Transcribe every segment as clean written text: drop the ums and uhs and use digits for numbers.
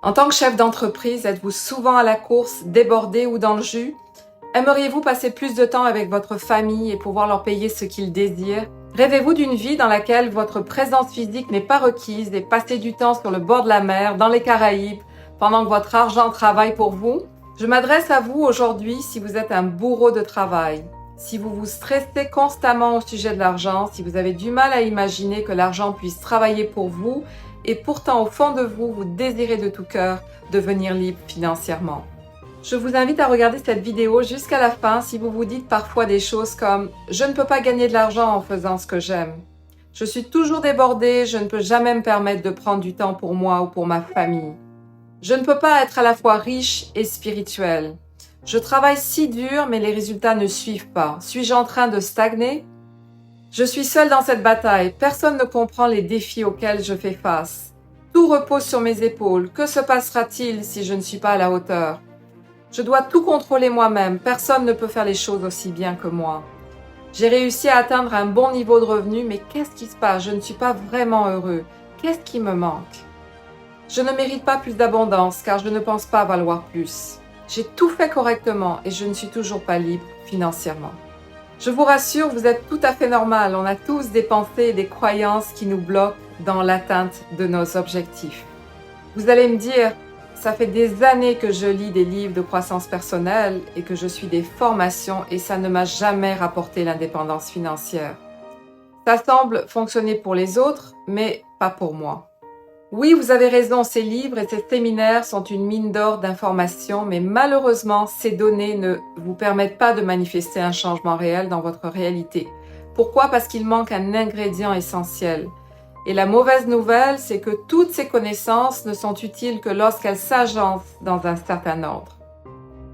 En tant que chef d'entreprise, êtes-vous souvent à la course, débordé ou dans le jus? Aimeriez-vous passer plus de temps avec votre famille et pouvoir leur payer ce qu'ils désirent? Rêvez-vous d'une vie dans laquelle votre présence physique n'est pas requise et passer du temps sur le bord de la mer, dans les Caraïbes, pendant que votre argent travaille pour vous? Je m'adresse à vous aujourd'hui si vous êtes un bourreau de travail, si vous vous stressez constamment au sujet de l'argent, si vous avez du mal à imaginer que l'argent puisse travailler pour vous et pourtant au fond de vous, vous désirez de tout cœur devenir libre financièrement. Je vous invite à regarder cette vidéo jusqu'à la fin si vous vous dites parfois des choses comme « Je ne peux pas gagner de l'argent en faisant ce que j'aime. Je suis toujours débordée, je ne peux jamais me permettre de prendre du temps pour moi ou pour ma famille. Je ne peux pas être à la fois riche et spirituel. Je travaille si dur mais les résultats ne suivent pas. Suis-je en train de stagner? Je suis seule dans cette bataille. Personne ne comprend les défis auxquels je fais face. Tout repose sur mes épaules. Que se passera-t-il si je ne suis pas à la hauteur? Je dois tout contrôler moi-même. Personne ne peut faire les choses aussi bien que moi. J'ai réussi à atteindre un bon niveau de revenu, mais qu'est-ce qui se passe? Je ne suis pas vraiment heureux. Qu'est-ce qui me manque? Je ne mérite pas plus d'abondance car je ne pense pas valoir plus. J'ai tout fait correctement et je ne suis toujours pas libre financièrement. Je vous rassure, vous êtes tout à fait normal. On a tous des pensées et des croyances qui nous bloquent dans l'atteinte de nos objectifs. Vous allez me dire, ça fait des années que je lis des livres de croissance personnelle et que je suis des formations et ça ne m'a jamais rapporté l'indépendance financière. Ça semble fonctionner pour les autres, mais pas pour moi. Oui, vous avez raison, ces livres et ces séminaires sont une mine d'or d'informations, mais malheureusement, ces données ne vous permettent pas de manifester un changement réel dans votre réalité. Pourquoi? Parce qu'il manque un ingrédient essentiel. Et la mauvaise nouvelle, c'est que toutes ces connaissances ne sont utiles que lorsqu'elles s'agencent dans un certain ordre.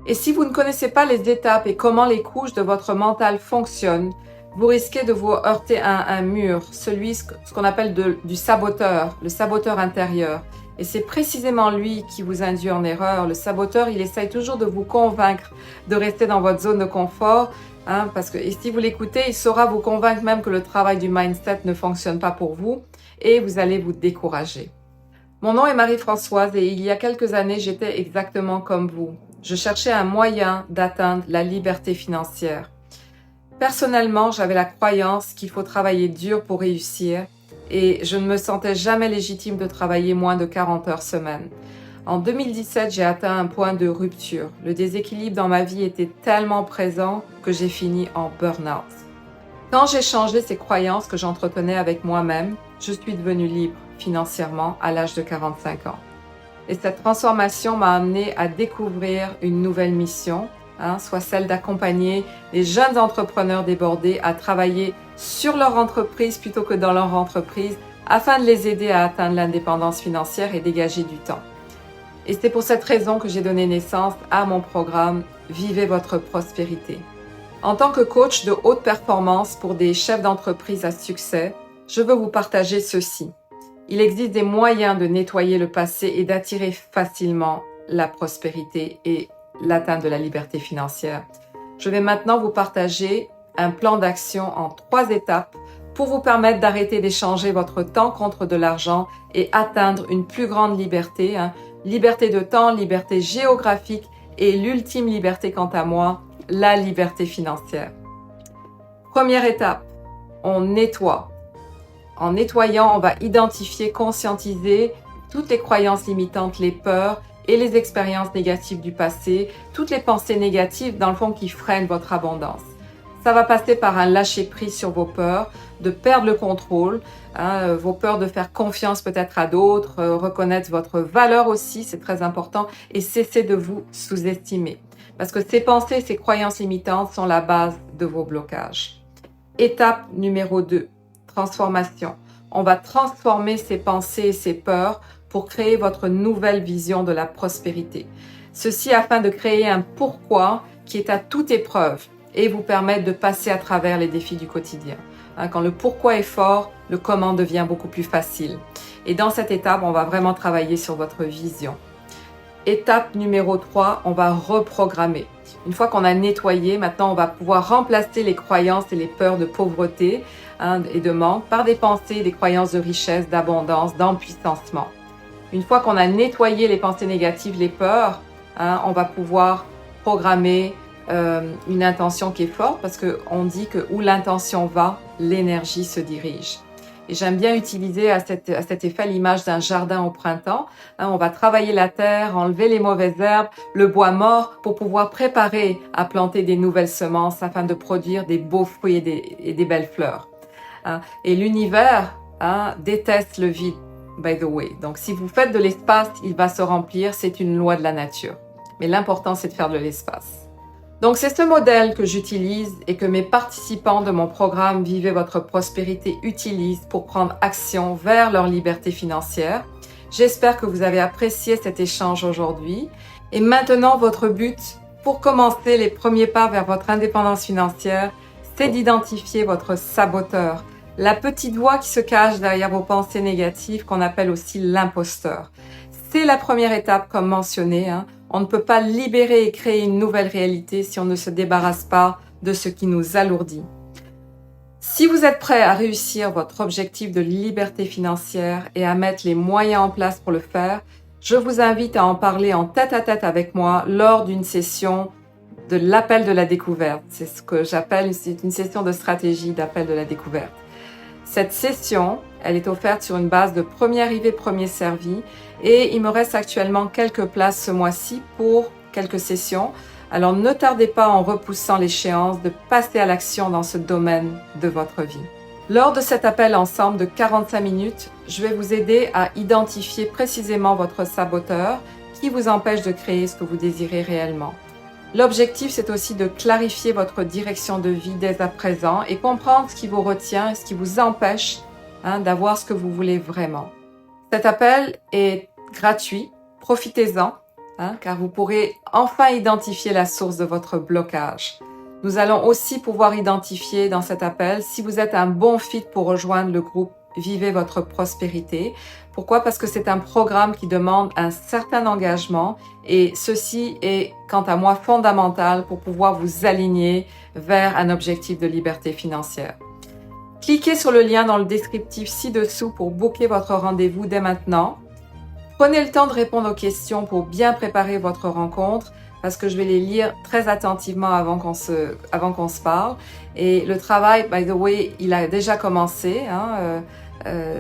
Et si vous ne connaissez pas les étapes et comment les couches de votre mental fonctionnent, vous risquez de vous heurter à un mur, ce qu'on appelle du saboteur, le saboteur intérieur. Et c'est précisément lui qui vous induit en erreur. Le saboteur, il essaye toujours de vous convaincre de rester dans votre zone de confort, parce que si vous l'écoutez, il saura vous convaincre même que le travail du mindset ne fonctionne pas pour vous et vous allez vous décourager. Mon nom est Marie-Françoise et il y a quelques années, j'étais exactement comme vous. Je cherchais un moyen d'atteindre la liberté financière. Personnellement, j'avais la croyance qu'il faut travailler dur pour réussir et je ne me sentais jamais légitime de travailler moins de 40 heures semaine. En 2017, j'ai atteint un point de rupture. Le déséquilibre dans ma vie était tellement présent que j'ai fini en burn-out. Quand j'ai changé ces croyances que j'entretenais avec moi-même, je suis devenue libre financièrement à l'âge de 45 ans. Et cette transformation m'a amenée à découvrir une nouvelle mission, soit celle d'accompagner les jeunes entrepreneurs débordés à travailler sur leur entreprise plutôt que dans leur entreprise afin de les aider à atteindre l'indépendance financière et dégager du temps. Et c'est pour cette raison que j'ai donné naissance à mon programme Vivez votre prospérité. En tant que coach de haute performance pour des chefs d'entreprise à succès, je veux vous partager ceci. Il existe des moyens de nettoyer le passé et d'attirer facilement la prospérité et l'atteinte de la liberté financière. Je vais maintenant vous partager un plan d'action en 3 étapes pour vous permettre d'arrêter d'échanger votre temps contre de l'argent et atteindre une plus grande liberté, liberté de temps, liberté géographique et l'ultime liberté quant à moi, la liberté financière. Première étape, on nettoie. En nettoyant, on va identifier, conscientiser toutes les croyances limitantes, les peurs et les expériences négatives du passé, toutes les pensées négatives dans le fond qui freinent votre abondance. Ça va passer par un lâcher-prise sur vos peurs, de perdre le contrôle, vos peurs de faire confiance peut-être à d'autres, reconnaître votre valeur aussi, c'est très important, et cesser de vous sous-estimer. Parce que ces pensées, ces croyances limitantes sont la base de vos blocages. Étape numéro 2, transformation. On va transformer ces pensées et ces peurs pour créer votre nouvelle vision de la prospérité. Ceci afin de créer un pourquoi qui est à toute épreuve et vous permettre de passer à travers les défis du quotidien. Quand le pourquoi est fort, le comment devient beaucoup plus facile. Et dans cette étape, on va vraiment travailler sur votre vision. Étape numéro 3, on va reprogrammer. Une fois qu'on a nettoyé, maintenant on va pouvoir remplacer les croyances et les peurs de pauvreté et de manque par des pensées, des croyances de richesse, d'abondance, d'empuissancement. Une fois qu'on a nettoyé les pensées négatives, les peurs, on va pouvoir programmer une intention qui est forte parce qu'on dit que où l'intention va, l'énergie se dirige. Et j'aime bien utiliser à cet effet l'image d'un jardin au printemps. On va travailler la terre, enlever les mauvaises herbes, le bois mort pour pouvoir préparer à planter des nouvelles semences afin de produire des beaux fruits et des belles fleurs. Et l'univers déteste le vide, by the way. Donc si vous faites de l'espace, il va se remplir, c'est une loi de la nature. Mais l'important, c'est de faire de l'espace. Donc c'est ce modèle que j'utilise et que mes participants de mon programme Vivez votre prospérité utilisent pour prendre action vers leur liberté financière. J'espère que vous avez apprécié cet échange aujourd'hui. Et maintenant, votre but pour commencer les premiers pas vers votre indépendance financière, c'est d'identifier votre saboteur, la petite voix qui se cache derrière vos pensées négatives qu'on appelle aussi l'imposteur. C'est la première étape comme mentionné. On ne peut pas libérer et créer une nouvelle réalité si on ne se débarrasse pas de ce qui nous alourdit. Si vous êtes prêt à réussir votre objectif de liberté financière et à mettre les moyens en place pour le faire, je vous invite à en parler en tête-à-tête avec moi lors d'une session de l'appel de la découverte. C'est ce que j'appelle une session de stratégie d'appel de la découverte. Cette session, elle est offerte sur une base de premier arrivé, premier servi et il me reste actuellement quelques places ce mois-ci pour quelques sessions. Alors ne tardez pas en repoussant l'échéance de passer à l'action dans ce domaine de votre vie. Lors de cet appel ensemble de 45 minutes, je vais vous aider à identifier précisément votre saboteur qui vous empêche de créer ce que vous désirez réellement. L'objectif, c'est aussi de clarifier votre direction de vie dès à présent et comprendre ce qui vous retient et ce qui vous empêche d'avoir ce que vous voulez vraiment. Cet appel est gratuit, profitez-en, car vous pourrez enfin identifier la source de votre blocage. Nous allons aussi pouvoir identifier dans cet appel si vous êtes un bon fit pour rejoindre le groupe Vivez votre prospérité. Pourquoi? Parce que c'est un programme qui demande un certain engagement et ceci est, quant à moi, fondamental pour pouvoir vous aligner vers un objectif de liberté financière. Cliquez sur le lien dans le descriptif ci-dessous pour booker votre rendez-vous dès maintenant. Prenez le temps de répondre aux questions pour bien préparer votre rencontre parce que je vais les lire très attentivement avant qu'on se parle. Et le travail, by the way, il a déjà commencé.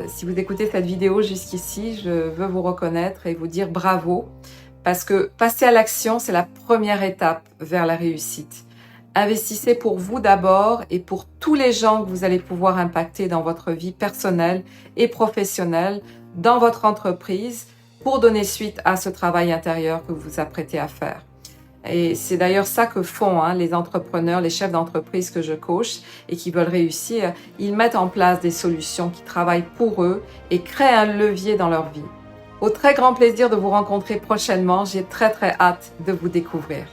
Si vous écoutez cette vidéo jusqu'ici, je veux vous reconnaître et vous dire bravo parce que passer à l'action, c'est la première étape vers la réussite. Investissez pour vous d'abord et pour tous les gens que vous allez pouvoir impacter dans votre vie personnelle et professionnelle, dans votre entreprise, pour donner suite à ce travail intérieur que vous vous apprêtez à faire. Et c'est d'ailleurs ça que font les entrepreneurs, les chefs d'entreprise que je coach et qui veulent réussir. Ils mettent en place des solutions qui travaillent pour eux et créent un levier dans leur vie. Au très grand plaisir de vous rencontrer prochainement, j'ai très hâte de vous découvrir.